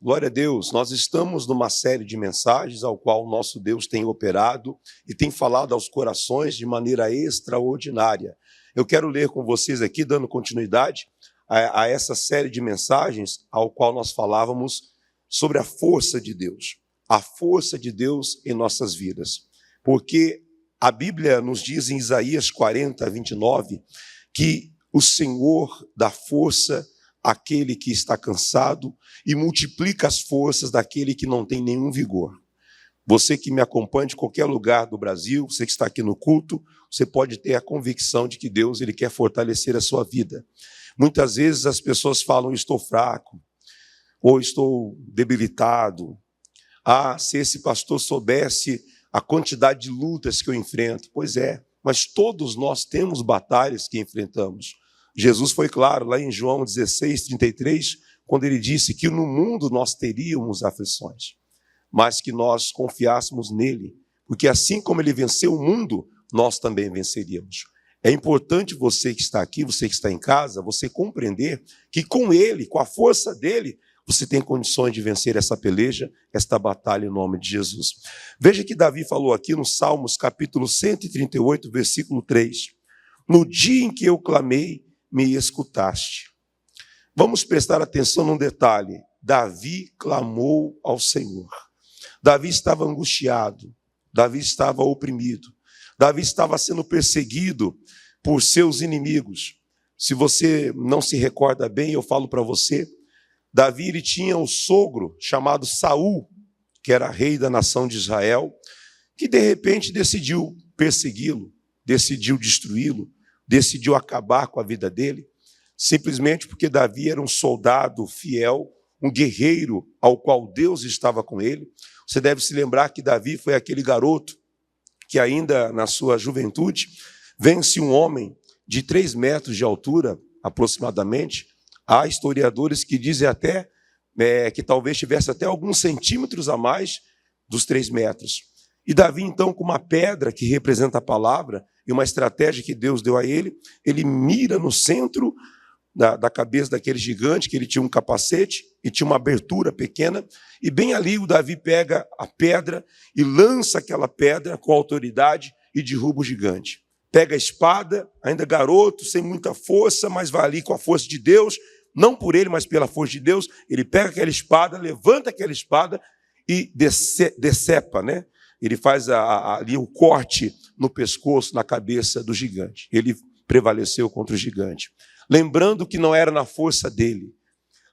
Glória a Deus. Nós estamos numa série de mensagens ao qual o nosso Deus tem operado e tem falado aos corações de maneira extraordinária. Eu quero ler com vocês aqui, dando continuidade a essa série de mensagens ao qual nós falávamos sobre a força de Deus. A força de Deus em nossas vidas. Porque a Bíblia nos diz em Isaías 40, 29, que o Senhor dá força àquele que está cansado e multiplica as forças daquele que não tem nenhum vigor. Você que me acompanha de qualquer lugar do Brasil, você que está aqui no culto, você pode ter a convicção de que Deus ele quer fortalecer a sua vida. Muitas vezes as pessoas falam, estou fraco, ou estou debilitado. Ah, se esse pastor soubesse a quantidade de lutas que eu enfrento. Pois é, mas todos nós temos batalhas que enfrentamos. Jesus foi claro lá em João 16, 33, quando ele disse que no mundo nós teríamos aflições, mas que nós confiássemos nele, porque assim como ele venceu o mundo, nós também venceríamos. É importante você que está aqui, você que está em casa, você compreender que com ele, com a força dele, você tem condições de vencer essa peleja, esta batalha em nome de Jesus. Veja que Davi falou aqui no Salmos, capítulo 138, versículo 3. No dia em que eu clamei, me escutaste. Vamos prestar atenção num detalhe. Davi clamou ao Senhor. Davi estava angustiado. Davi estava oprimido. Davi estava sendo perseguido por seus inimigos. Se você não se recorda bem, eu falo para você, Davi ele tinha um sogro chamado Saul, que era rei da nação de Israel, que de repente decidiu persegui-lo, decidiu destruí-lo, decidiu acabar com a vida dele, simplesmente porque Davi era um soldado fiel, um guerreiro ao qual Deus estava com ele. Você deve se lembrar que Davi foi aquele garoto que ainda na sua juventude vence um homem de 3 metros de altura, aproximadamente. Há historiadores que dizem até que talvez tivesse até alguns centímetros a mais dos 3 metros. E Davi, então, com uma pedra que representa a palavra e uma estratégia que Deus deu a ele, ele mira no centro da cabeça daquele gigante, que ele tinha um capacete e tinha uma abertura pequena, e bem ali o Davi pega a pedra e lança aquela pedra com autoridade e derruba o gigante. Pega a espada, ainda garoto, sem muita força, mas vai ali com a força de Deus, não por ele, mas pela força de Deus, ele pega aquela espada, levanta aquela espada e decepa, né? Ele faz ali o corte no pescoço, na cabeça do gigante. Ele prevaleceu contra o gigante. Lembrando que não era na força dele.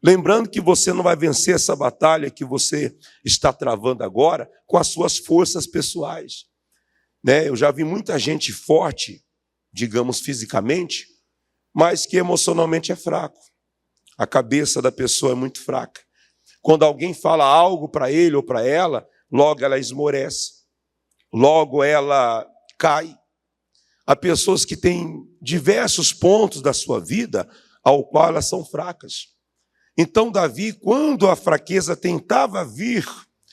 Lembrando que você não vai vencer essa batalha que você está travando agora com as suas forças pessoais. Né? Eu já vi muita gente forte, digamos fisicamente, mas que emocionalmente é fraco. A cabeça da pessoa é muito fraca. Quando alguém fala algo para ele ou para ela, logo ela esmorece, logo ela cai. Há pessoas que têm diversos pontos da sua vida ao qual elas são fracas. Então Davi, quando a fraqueza tentava vir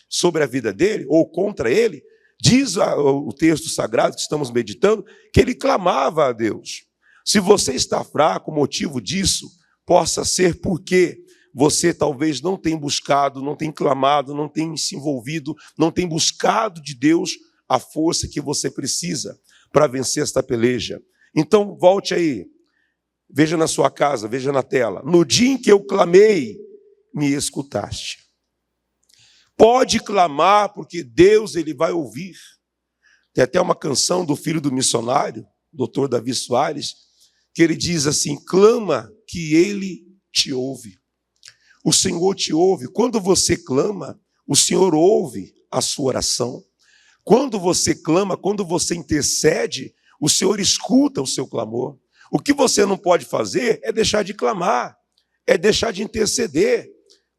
sobre a vida dele, ou contra ele, diz o texto sagrado que estamos meditando, que ele clamava a Deus. Se você está fraco, o motivo disso possa ser porque você talvez não tem buscado, não tem clamado, não tem se envolvido, não tem buscado de Deus a força que você precisa para vencer esta peleja. Então, volte aí, veja na sua casa, veja na tela. No dia em que eu clamei, me escutaste. Pode clamar, porque Deus ele vai ouvir. Tem até uma canção do filho do missionário, Dr. Davi Soares, que ele diz assim, clama que ele te ouve. O Senhor te ouve. Quando você clama, o Senhor ouve a sua oração. Quando você clama, quando você intercede, o Senhor escuta o seu clamor. O que você não pode fazer é deixar de clamar, é deixar de interceder.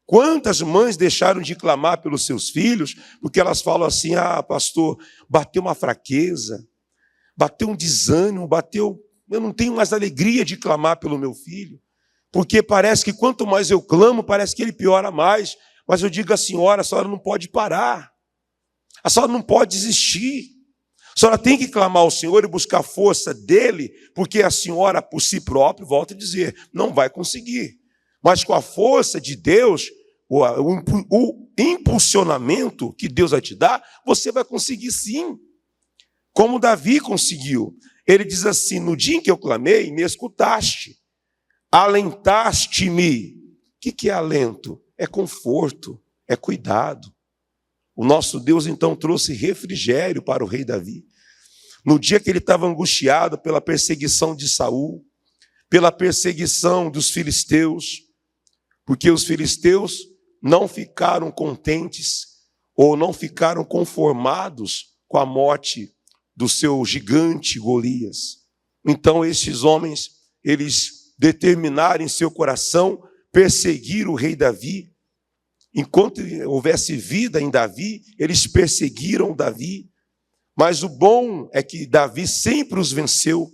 Quantas mães deixaram de clamar pelos seus filhos, porque elas falam assim, pastor, bateu uma fraqueza, bateu um desânimo, eu não tenho mais alegria de clamar pelo meu filho, porque parece que quanto mais eu clamo, parece que ele piora mais. Mas eu digo à senhora, a senhora não pode parar. A senhora não pode desistir. A senhora tem que clamar ao Senhor e buscar a força dele, porque a senhora, por si própria, volta a dizer, não vai conseguir. Mas com a força de Deus, o impulsionamento que Deus vai te dar, você vai conseguir sim. Como Davi conseguiu. Ele diz assim: no dia em que eu clamei, me escutaste. Alentaste-me. O que é alento? É conforto, é cuidado. O nosso Deus então trouxe refrigério para o rei Davi. No dia que ele estava angustiado pela perseguição de Saul, pela perseguição dos filisteus, porque os filisteus não ficaram contentes ou não ficaram conformados com a morte do seu gigante Golias. Então estes homens, eles determinaram em seu coração perseguir o rei Davi. Enquanto houvesse vida em Davi, eles perseguiram Davi. Mas o bom é que Davi sempre os venceu,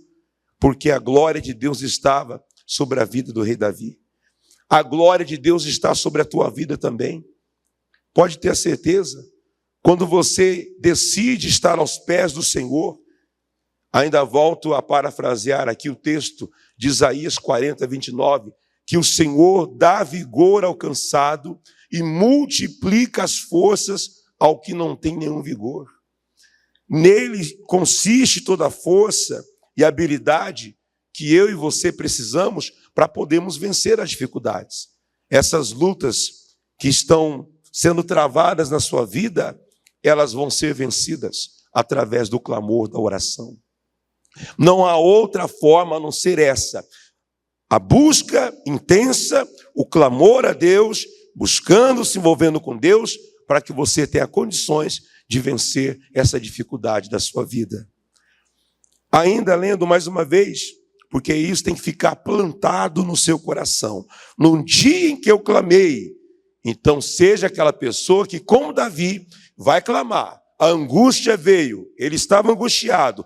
porque a glória de Deus estava sobre a vida do rei Davi. A glória de Deus está sobre a tua vida também. Pode ter a certeza. Quando você decide estar aos pés do Senhor, ainda volto a parafrasear aqui o texto de Isaías 40, 29, que o Senhor dá vigor ao cansado e multiplica as forças ao que não tem nenhum vigor. Nele consiste toda a força e habilidade que eu e você precisamos para podermos vencer as dificuldades. Essas lutas que estão sendo travadas na sua vida, elas vão ser vencidas através do clamor, da oração. Não há outra forma a não ser essa. A busca intensa, o clamor a Deus, buscando, se envolvendo com Deus, para que você tenha condições de vencer essa dificuldade da sua vida. Ainda lendo mais uma vez, porque isso tem que ficar plantado no seu coração. No dia em que eu clamei, então seja aquela pessoa que, como Davi, vai clamar. A angústia veio, ele estava angustiado,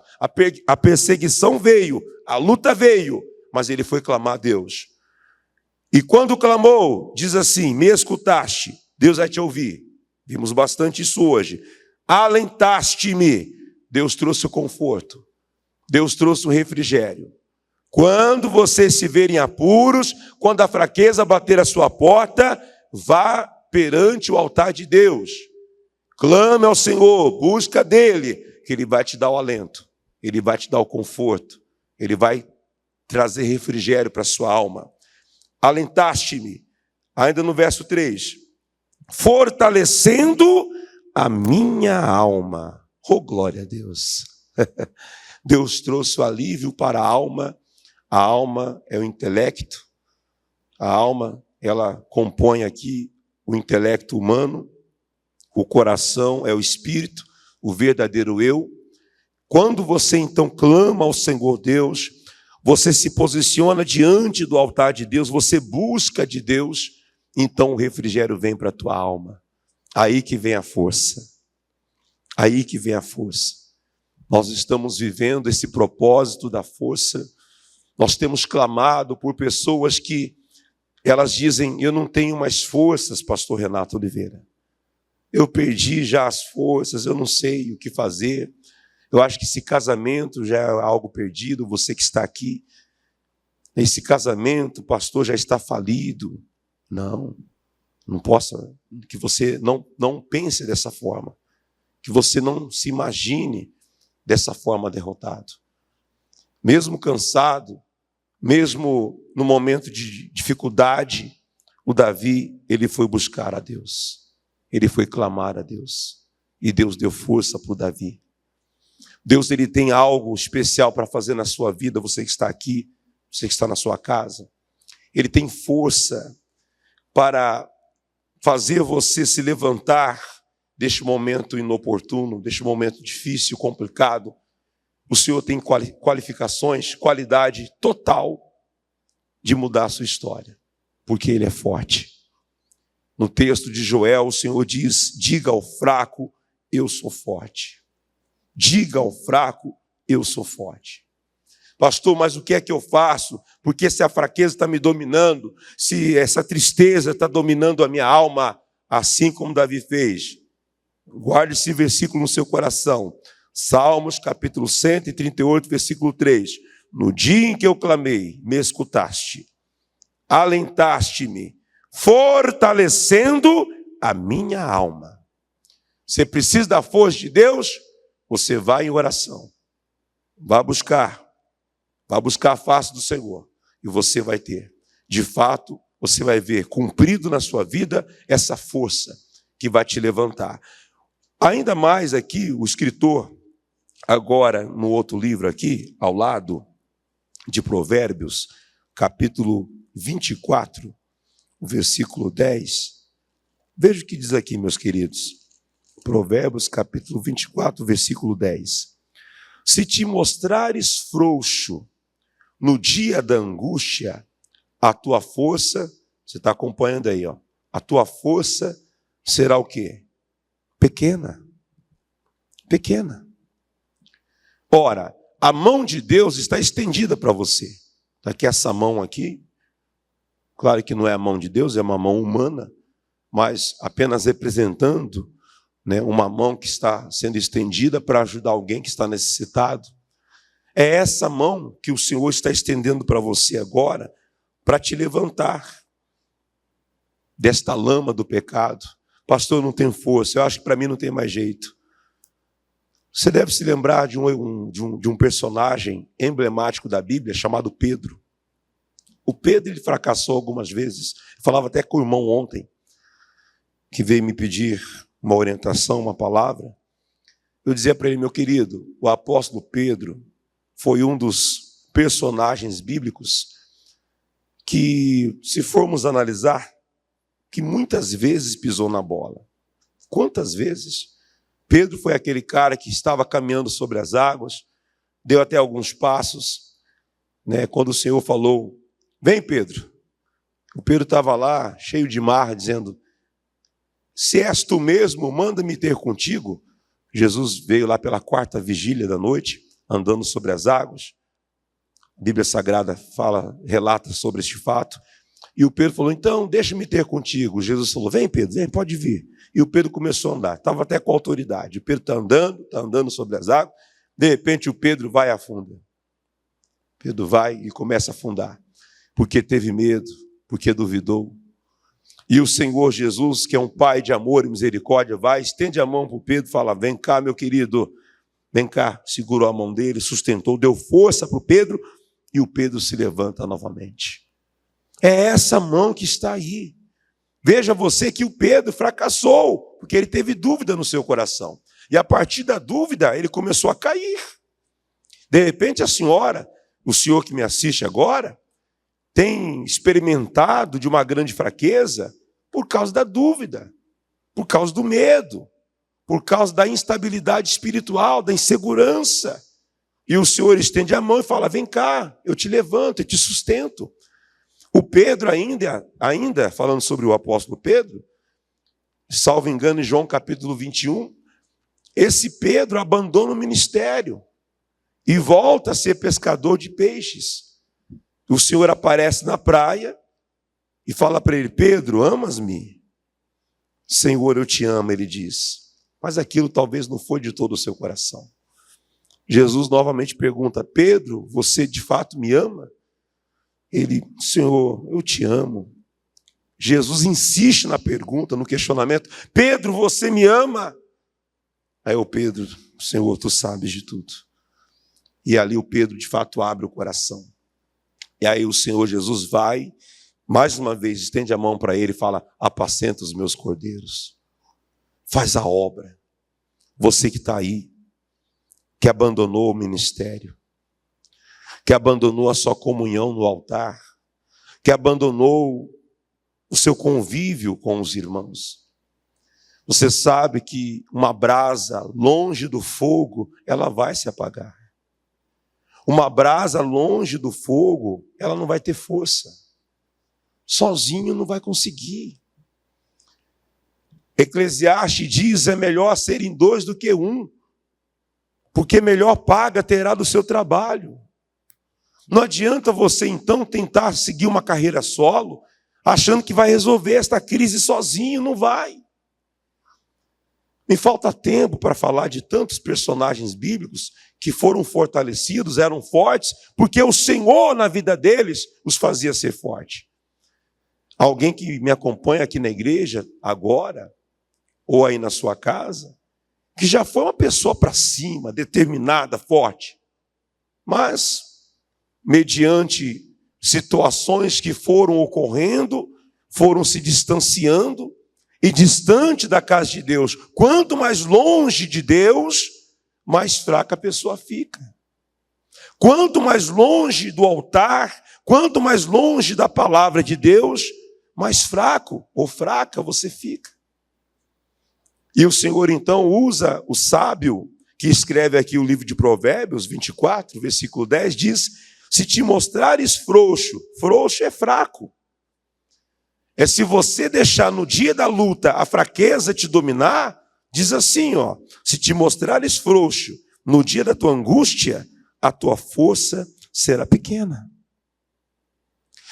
a perseguição veio, a luta veio, mas ele foi clamar a Deus. E quando clamou, diz assim: me escutaste, Deus vai te ouvir. Vimos bastante isso hoje. Alentaste-me, Deus trouxe o conforto, Deus trouxe o refrigério. Quando você se ver em apuros, quando a fraqueza bater a sua porta, vá perante o altar de Deus. Clame ao Senhor, busca dele, que ele vai te dar o alento, ele vai te dar o conforto, ele vai trazer refrigério para a sua alma. Alentaste-me, ainda no verso 3, fortalecendo a minha alma. Oh, glória a Deus. Deus trouxe o alívio para a alma. A alma é o intelecto. A alma, ela compõe aqui o intelecto humano. O coração é o espírito, o verdadeiro eu. Quando você então clama ao Senhor Deus, você se posiciona diante do altar de Deus, você busca de Deus, então o refrigério vem para a tua alma. Aí que vem a força. Aí que vem a força. Nós estamos vivendo esse propósito da força. Nós temos clamado por pessoas que elas dizem: eu não tenho mais forças, pastor Renato Oliveira. Eu perdi já as forças, eu não sei o que fazer. Eu acho que esse casamento já é algo perdido, você que está aqui. Esse casamento, pastor, já está falido. Não possa, que você não pense dessa forma. Que você não se imagine dessa forma derrotado. Mesmo cansado, mesmo no momento de dificuldade, o Davi, ele foi buscar a Deus. Ele foi clamar a Deus. E Deus deu força para o Davi. Deus, ele tem algo especial para fazer na sua vida, você que está aqui, você que está na sua casa. Ele tem força para fazer você se levantar deste momento inoportuno, deste momento difícil, complicado. O Senhor tem qualificações, qualidade total de mudar a sua história, porque Ele é forte. No texto de Joel, o Senhor diz: diga ao fraco, eu sou forte. Diga ao fraco, eu sou forte. Pastor, mas o que é que eu faço? Porque se a fraqueza está me dominando, se essa tristeza está dominando a minha alma, assim como Davi fez. Guarde esse versículo no seu coração. Salmos, capítulo 138, versículo 3. No dia em que eu clamei, me escutaste. Alentaste-me, fortalecendo a minha alma. Você precisa da força de Deus? Você vai em oração. Vai buscar a face do Senhor. E você vai ter. De fato, você vai ver cumprido na sua vida essa força que vai te levantar. Ainda mais aqui, o escritor, agora no outro livro aqui, ao lado de Provérbios, capítulo 24, o versículo 10. Veja o que diz aqui, meus queridos. Provérbios, capítulo 24, versículo 10. Se te mostrares frouxo no dia da angústia, a tua força, você está acompanhando aí, ó, a tua força será o quê? Pequena. Pequena. Ora, a mão de Deus está estendida para você. Está aqui essa mão aqui. Claro que não é a mão de Deus, é uma mão humana, mas apenas representando, né, uma mão que está sendo estendida para ajudar alguém que está necessitado. É essa mão que o Senhor está estendendo para você agora, para te levantar desta lama do pecado. Pastor, eu não tenho força, eu acho que para mim não tem mais jeito. Você deve se lembrar de um personagem emblemático da Bíblia chamado Pedro. O Pedro, ele fracassou algumas vezes. Eu falava até com o irmão ontem, que veio me pedir uma orientação, uma palavra. Eu dizia para ele, meu querido, o apóstolo Pedro foi um dos personagens bíblicos que, se formos analisar, que muitas vezes pisou na bola. Quantas vezes? Pedro foi aquele cara que estava caminhando sobre as águas, deu até alguns passos, né? Quando o Senhor falou, vem Pedro. O Pedro estava lá, cheio de mar, dizendo, se és tu mesmo, manda-me ter contigo. Jesus veio lá pela 4ª vigília da noite, andando sobre as águas. A Bíblia Sagrada relata sobre este fato. E o Pedro falou, então, deixa-me ter contigo. Jesus falou, vem Pedro, vem, pode vir. E o Pedro começou a andar, estava até com autoridade. O Pedro está andando sobre as águas. De repente o Pedro vai e afunda. Pedro vai e começa a afundar. Porque teve medo, porque duvidou. E o Senhor Jesus, que é um Pai de amor e misericórdia, vai, estende a mão para o Pedro e fala, vem cá, meu querido, vem cá. Segurou a mão dele, sustentou, deu força para o Pedro e o Pedro se levanta novamente. É essa mão que está aí. Veja você que o Pedro fracassou, porque ele teve dúvida no seu coração. E a partir da dúvida, ele começou a cair. De repente, a senhora, o senhor que me assiste agora, tem experimentado de uma grande fraqueza por causa da dúvida, por causa do medo, por causa da instabilidade espiritual, da insegurança. E o Senhor estende a mão e fala, vem cá, eu te levanto, eu te sustento. O Pedro ainda falando sobre o apóstolo Pedro, salvo engano em João capítulo 21, esse Pedro abandona o ministério e volta a ser pescador de peixes. O Senhor aparece na praia e fala para ele, Pedro, amas-me? Senhor, eu te amo, ele diz. Mas aquilo talvez não foi de todo o seu coração. Jesus novamente pergunta, Pedro, você de fato me ama? Ele, Senhor, eu te amo. Jesus insiste na pergunta, no questionamento, Pedro, você me ama? Aí o Pedro, Senhor, tu sabes de tudo. E ali o Pedro de fato abre o coração. E aí o Senhor Jesus vai, mais uma vez, estende a mão para ele e fala, apacenta os meus cordeiros. Faz a obra. Você que está aí, que abandonou o ministério, que abandonou a sua comunhão no altar, que abandonou o seu convívio com os irmãos. Você sabe que uma brasa longe do fogo, ela vai se apagar. Uma brasa longe do fogo, ela não vai ter força. Sozinho não vai conseguir. Eclesiastes diz, é melhor serem 2 do que 1, porque melhor paga terá do seu trabalho. Não adianta você, então, tentar seguir uma carreira solo, achando que vai resolver esta crise sozinho, não vai. Me falta tempo para falar de tantos personagens bíblicos que foram fortalecidos, eram fortes, porque o Senhor, na vida deles, os fazia ser forte. Alguém que me acompanha aqui na igreja agora, ou aí na sua casa, que já foi uma pessoa para cima, determinada, forte, mas, mediante situações que foram ocorrendo, foram se distanciando, e distante da casa de Deus, quanto mais longe de Deus, mais fraca a pessoa fica. Quanto mais longe do altar, quanto mais longe da palavra de Deus, mais fraco ou fraca você fica. E o Senhor então usa o sábio, que escreve aqui o livro de Provérbios 24, versículo 10, diz: se te mostrares frouxo, frouxo é fraco. É se você deixar no dia da luta a fraqueza te dominar, diz assim, ó: se te mostrares frouxo no dia da tua angústia, a tua força será pequena.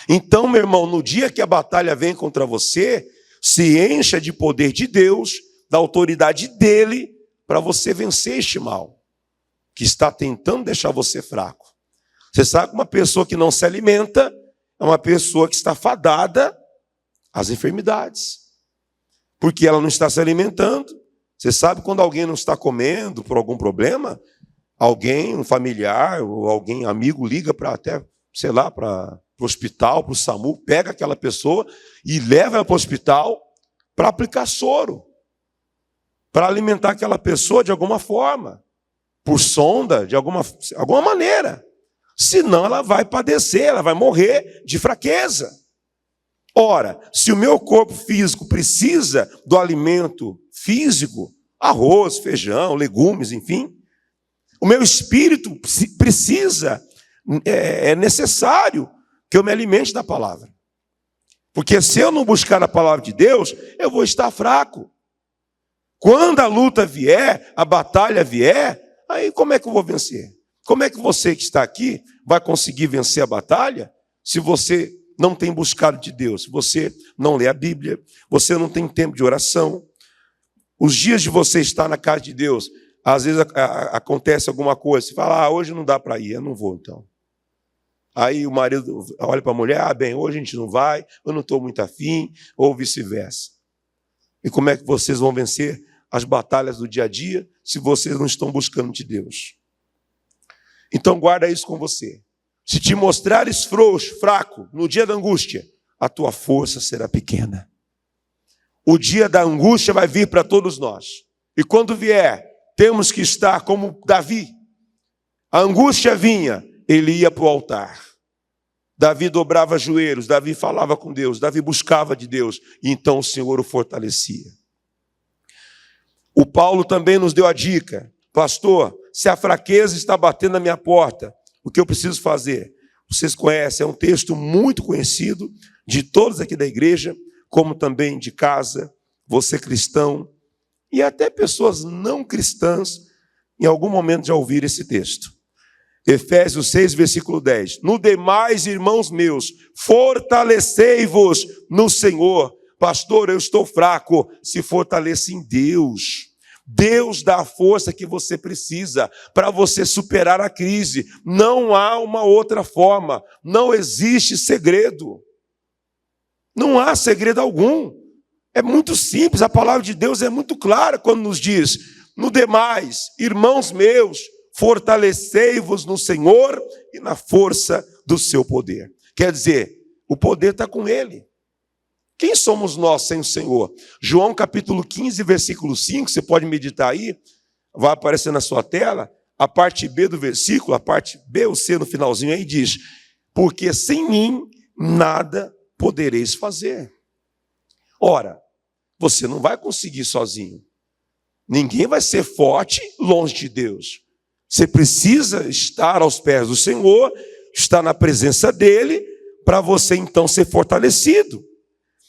Então, meu irmão, no dia que a batalha vem contra você, se encha de poder de Deus, da autoridade dele, para você vencer este mal, que está tentando deixar você fraco. Você sabe que uma pessoa que não se alimenta é uma pessoa que está fadada às enfermidades, porque ela não está se alimentando. Você sabe quando alguém não está comendo por algum problema, alguém, um familiar ou alguém amigo liga para até, sei lá, para o hospital, para o SAMU, pega aquela pessoa e leva ela para o hospital para aplicar soro, para alimentar aquela pessoa de alguma forma, por sonda, de alguma maneira. Senão ela vai padecer, ela vai morrer de fraqueza. Ora, se o meu corpo físico precisa do alimento físico, arroz, feijão, legumes, enfim, o meu espírito precisa, é necessário que eu me alimente da palavra. Porque se eu não buscar a palavra de Deus, eu vou estar fraco. Quando a luta vier, a batalha vier, aí como é que eu vou vencer? Como é que você que está aqui vai conseguir vencer a batalha se você não tem buscado de Deus, se você não lê a Bíblia, você não tem tempo de oração? Os dias de você estar na casa de Deus, às vezes acontece alguma coisa, você fala, hoje não dá para ir, eu não vou então. Aí o marido olha para a mulher, bem, hoje a gente não vai, eu não estou muito afim, ou vice-versa. E como é que vocês vão vencer as batalhas do dia a dia se vocês não estão buscando de Deus? Então guarda isso com você. Se te mostrares frouxo, fraco, no dia da angústia, a tua força será pequena. O dia da angústia vai vir para todos nós. E quando vier, temos que estar como Davi. A angústia vinha, ele ia para o altar. Davi dobrava joelhos, Davi falava com Deus, Davi buscava de Deus, e então o Senhor o fortalecia. O Paulo também nos deu a dica: pastor, se a fraqueza está batendo na minha porta, o que eu preciso fazer? Vocês conhecem, é um texto muito conhecido de todos aqui da igreja, como também de casa, você cristão, e até pessoas não cristãs, em algum momento já ouviram esse texto. Efésios 6, versículo 10. No demais, irmãos meus, fortalecei-vos no Senhor. Pastor, eu estou fraco, se fortaleça em Deus. Deus dá a força que você precisa para você superar a crise. Não há uma outra forma, não existe segredo. Não há segredo algum. É muito simples, a palavra de Deus é muito clara quando nos diz: no demais, irmãos meus, fortalecei-vos no Senhor e na força do seu poder. Quer dizer, o poder está com Ele. Quem somos nós sem o Senhor? João capítulo 15, versículo 5, você pode meditar aí, vai aparecer na sua tela, a parte B do versículo, a parte B ou C no finalzinho aí diz: porque sem mim nada podereis fazer. Ora, você não vai conseguir sozinho. Ninguém vai ser forte longe de Deus. Você precisa estar aos pés do Senhor, estar na presença dEle, para você então ser fortalecido.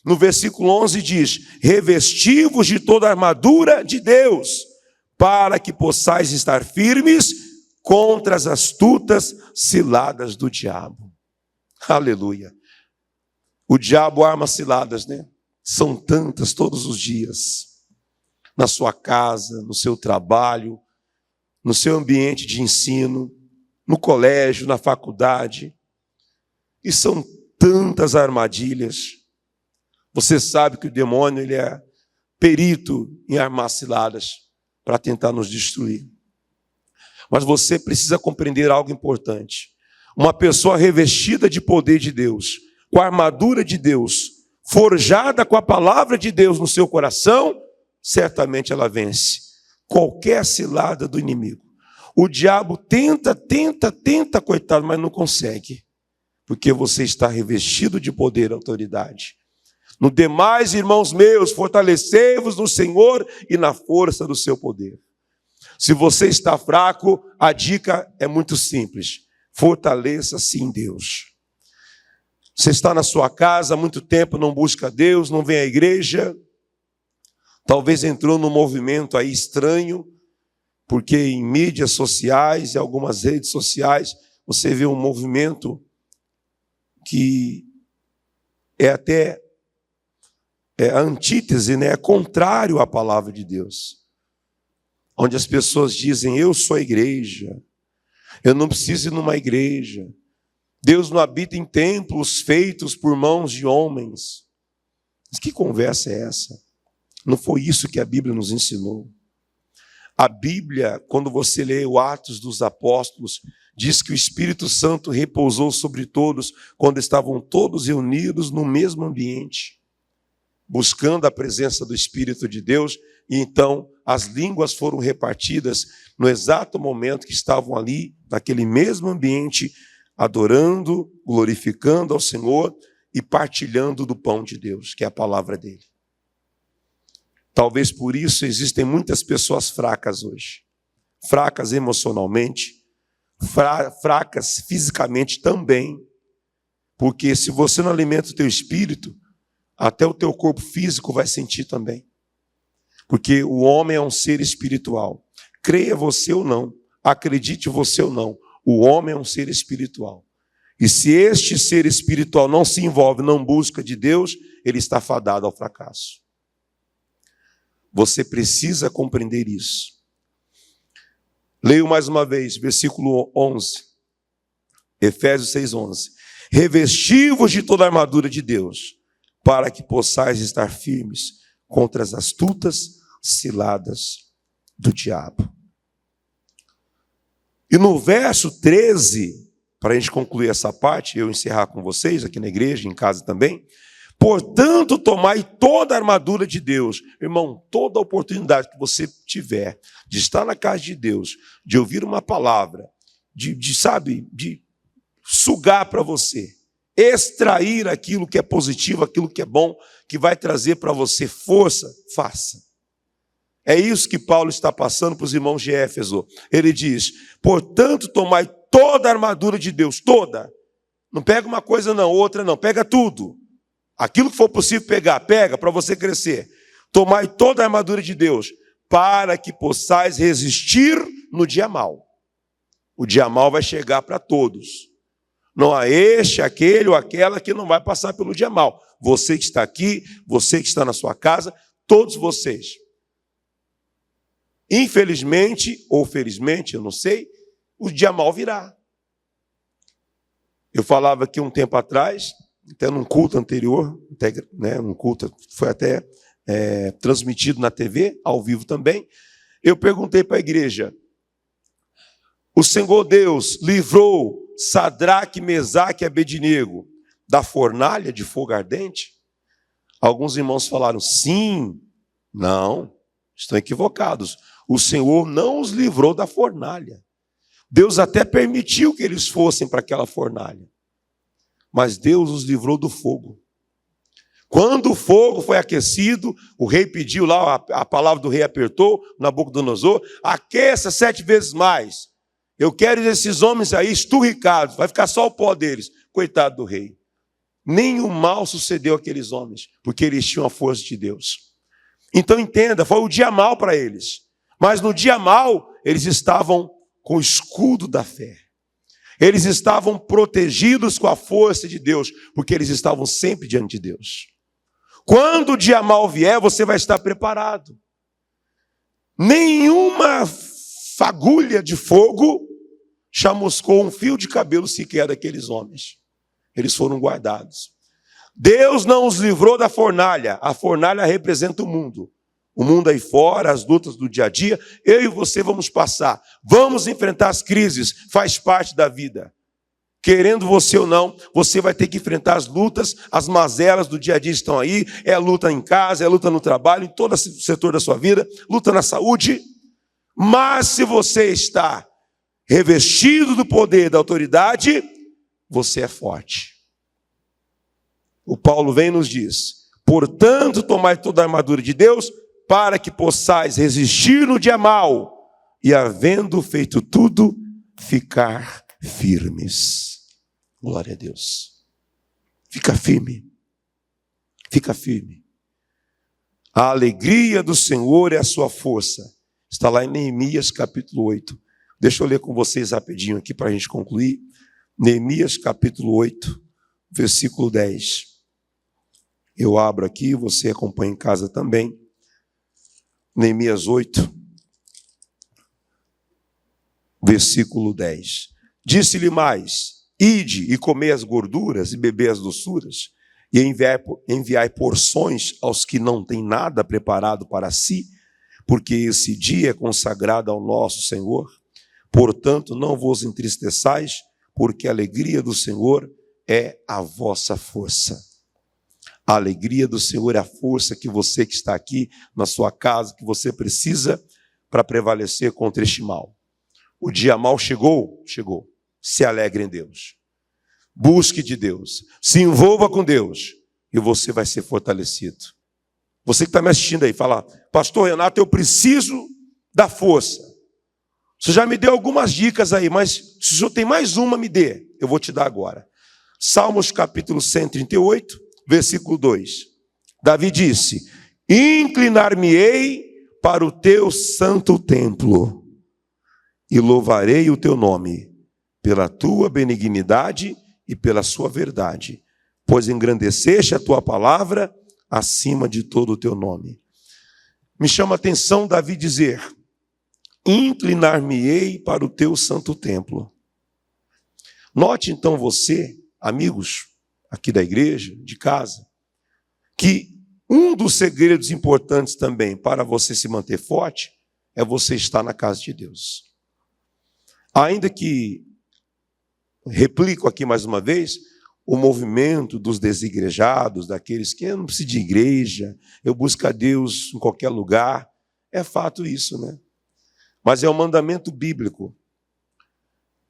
No versículo 11 diz: revesti-vos de toda a armadura de Deus, para que possais estar firmes contra as astutas ciladas do diabo. Aleluia. O diabo arma ciladas, né? São tantas todos os dias. Na sua casa, no seu trabalho, no seu ambiente de ensino, no colégio, na faculdade. E são tantas armadilhas. Você sabe que o demônio ele é perito em armar ciladas para tentar nos destruir. Mas você precisa compreender algo importante. Uma pessoa revestida de poder de Deus, com a armadura de Deus, forjada com a palavra de Deus no seu coração, certamente ela vence qualquer cilada do inimigo. O diabo tenta, coitado, mas não consegue, porque você está revestido de poder e autoridade. No demais, irmãos meus, fortalecei-vos no Senhor e na força do seu poder. Se você está fraco, a dica é muito simples. Fortaleça-se em Deus. Você está na sua casa há muito tempo, não busca Deus, não vem à igreja. Talvez entrou num movimento aí estranho, porque em mídias sociais e algumas redes sociais, você vê um movimento que é até a antítese, né? É contrário à palavra de Deus. Onde as pessoas dizem, eu sou a igreja, eu não preciso ir numa igreja. Deus não habita em templos feitos por mãos de homens. Mas que conversa é essa? Não foi isso que a Bíblia nos ensinou. A Bíblia, quando você lê o Atos dos Apóstolos, diz que o Espírito Santo repousou sobre todos, quando estavam todos reunidos no mesmo ambiente, buscando a presença do Espírito de Deus, e então as línguas foram repartidas no exato momento que estavam ali, naquele mesmo ambiente, adorando, glorificando ao Senhor e partilhando do pão de Deus, que é a palavra dele. Talvez por isso existem muitas pessoas fracas hoje. Fracas emocionalmente, fracas fisicamente também. Porque se você não alimenta o teu espírito, até o teu corpo físico vai sentir também. Porque o homem é um ser espiritual. Creia você ou não, acredite você ou não, o homem é um ser espiritual. E se este ser espiritual não se envolve, não busca de Deus, ele está fadado ao fracasso. Você precisa compreender isso. Leio mais uma vez, versículo 11. Efésios 6:11. Revesti-vos de toda a armadura de Deus, para que possais estar firmes contra as astutas ciladas do diabo. E no verso 13, para a gente concluir essa parte, eu encerrar com vocês, aqui na igreja, em casa também, portanto, tomai toda a armadura de Deus. Irmão, toda a oportunidade que você tiver de estar na casa de Deus, de ouvir uma palavra, de sugar para você, extrair aquilo que é positivo, aquilo que é bom, que vai trazer para você força, faça. É isso que Paulo está passando para os irmãos de Éfeso. Ele diz, portanto, tomai toda a armadura de Deus, toda. Não pega uma coisa não, outra não, pega tudo. Aquilo que for possível pegar, pega para você crescer. Tomai toda a armadura de Deus, para que possais resistir no dia mau. O dia mau vai chegar para todos. Não há este, aquele ou aquela que não vai passar pelo dia mau. Você que está aqui, você que está na sua casa, todos vocês. Infelizmente, ou felizmente, eu não sei, o dia mau virá. Eu falava aqui um tempo atrás, até num culto anterior, um culto foi até transmitido na TV, ao vivo também, eu perguntei para a igreja, o Senhor Deus livrou Sadraque, Mesaque e Abednego da fornalha de fogo ardente? Alguns irmãos falaram, sim, não, estão equivocados. O Senhor não os livrou da fornalha. Deus até permitiu que eles fossem para aquela fornalha. Mas Deus os livrou do fogo. Quando o fogo foi aquecido, o rei pediu lá, a palavra do rei apertou, Nabucodonosor, aqueça 7 vezes mais. Eu quero esses homens aí esturricados, vai ficar só o pó deles. Coitado do rei. Nenhum mal sucedeu àqueles homens, porque eles tinham a força de Deus. Então entenda, foi o dia mau para eles. Mas no dia mau, eles estavam com o escudo da fé. Eles estavam protegidos com a força de Deus, porque eles estavam sempre diante de Deus. Quando o dia mau vier, você vai estar preparado. Nenhuma fagulha de fogo chamuscou um fio de cabelo sequer daqueles homens. Eles foram guardados. Deus não os livrou da fornalha. A fornalha representa o mundo. O mundo aí fora, as lutas do dia a dia, eu e você vamos passar. Vamos enfrentar as crises, faz parte da vida. Querendo você ou não, você vai ter que enfrentar as lutas, as mazelas do dia a dia estão aí. É luta em casa, é luta no trabalho, em todo o setor da sua vida, luta na saúde. Mas se você está revestido do poder, da autoridade, você é forte. O Paulo vem e nos diz: portanto, tomai toda a armadura de Deus, para que possais resistir no dia mau, e havendo feito tudo, ficar firmes. Glória a Deus. Fica firme. Fica firme. A alegria do Senhor é a sua força. Está lá em Neemias capítulo 8. Deixa eu ler com vocês rapidinho aqui para a gente concluir. Neemias capítulo 8, versículo 10. Eu abro aqui, você acompanha em casa também. Neemias 8, versículo 10. Disse-lhe mais: ide e comei as gorduras e bebei as doçuras, e enviai porções aos que não têm nada preparado para si, porque esse dia é consagrado ao nosso Senhor. Portanto, não vos entristeçais, porque a alegria do Senhor é a vossa força. A alegria do Senhor é a força que você que está aqui na sua casa, que você precisa para prevalecer contra este mal. O dia mal chegou? Chegou. Se alegre em Deus. Busque de Deus. Se envolva com Deus. E você vai ser fortalecido. Você que está me assistindo aí, fala: pastor Renato, eu preciso da força. Você já me deu algumas dicas aí, mas se o senhor tem mais uma, me dê. Eu vou te dar agora. Salmos capítulo 138, versículo 2. Davi disse: inclinar-me-ei para o teu santo templo e louvarei o teu nome pela tua benignidade e pela sua verdade, pois engrandeceste a tua palavra acima de todo o teu nome. Me chama a atenção Davi dizer: inclinar-me-ei para o teu santo templo. Note então você, amigos aqui da igreja, de casa, que um dos segredos importantes também para você se manter forte é você estar na casa de Deus. Ainda que, replico aqui mais uma vez, o movimento dos desigrejados, daqueles que eu não preciso de igreja, eu busco a Deus em qualquer lugar, é fato isso, né? Mas é um mandamento bíblico,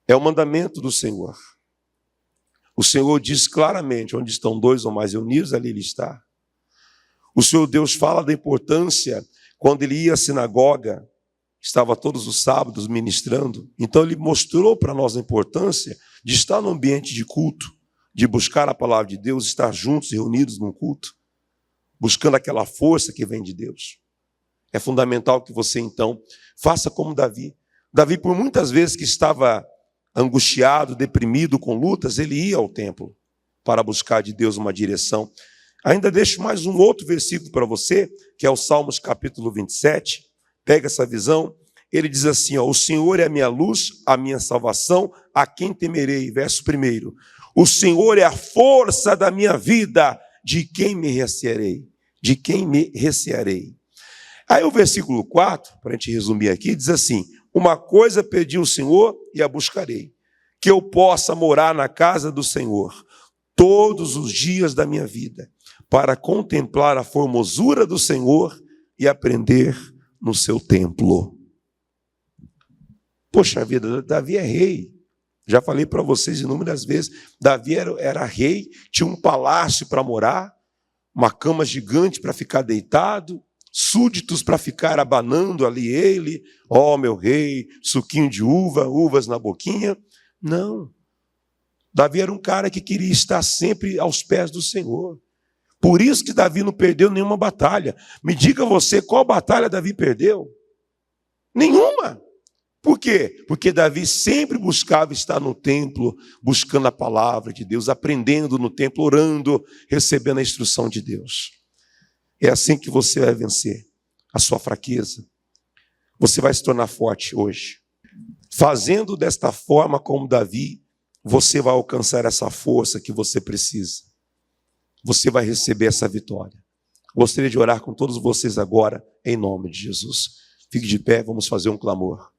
é o mandamento do Senhor. O Senhor diz claramente: onde estão dois ou mais reunidos, ali Ele está. O Senhor Deus fala da importância, quando Ele ia à sinagoga, estava todos os sábados ministrando, então Ele mostrou para nós a importância de estar no ambiente de culto, de buscar a palavra de Deus, estar juntos, reunidos num culto, buscando aquela força que vem de Deus. É fundamental que você, então, faça como Davi. Davi, por muitas vezes que estava angustiado, deprimido, com lutas, ele ia ao templo para buscar de Deus uma direção. Ainda deixo mais um outro versículo para você, que é o Salmos capítulo 27. Pega essa visão. Ele diz assim: ó, o Senhor é a minha luz, a minha salvação, a quem temerei? Verso 1. O Senhor é a força da minha vida, de quem me recearei? De quem me recearei? Aí o versículo 4, para a gente resumir aqui, diz assim: uma coisa pedi ao Senhor e a buscarei, que eu possa morar na casa do Senhor todos os dias da minha vida, para contemplar a formosura do Senhor e aprender no seu templo. Poxa vida, Davi é rei. Já falei para vocês inúmeras vezes, Davi era rei, tinha um palácio para morar, uma cama gigante para ficar deitado, súditos para ficar abanando ali ele: ó, meu rei, suquinho de uva, uvas na boquinha. Não. Davi era um cara que queria estar sempre aos pés do Senhor. Por isso que Davi não perdeu nenhuma batalha. Me diga você, qual batalha Davi perdeu? Nenhuma. Por quê? Porque Davi sempre buscava estar no templo, buscando a palavra de Deus, aprendendo no templo, orando, recebendo a instrução de Deus. É assim que você vai vencer a sua fraqueza. Você vai se tornar forte hoje. Fazendo desta forma como Davi, você vai alcançar essa força que você precisa. você vai receber essa vitória. Gostaria de orar com todos vocês agora, em nome de Jesus. Fique de pé, vamos fazer um clamor.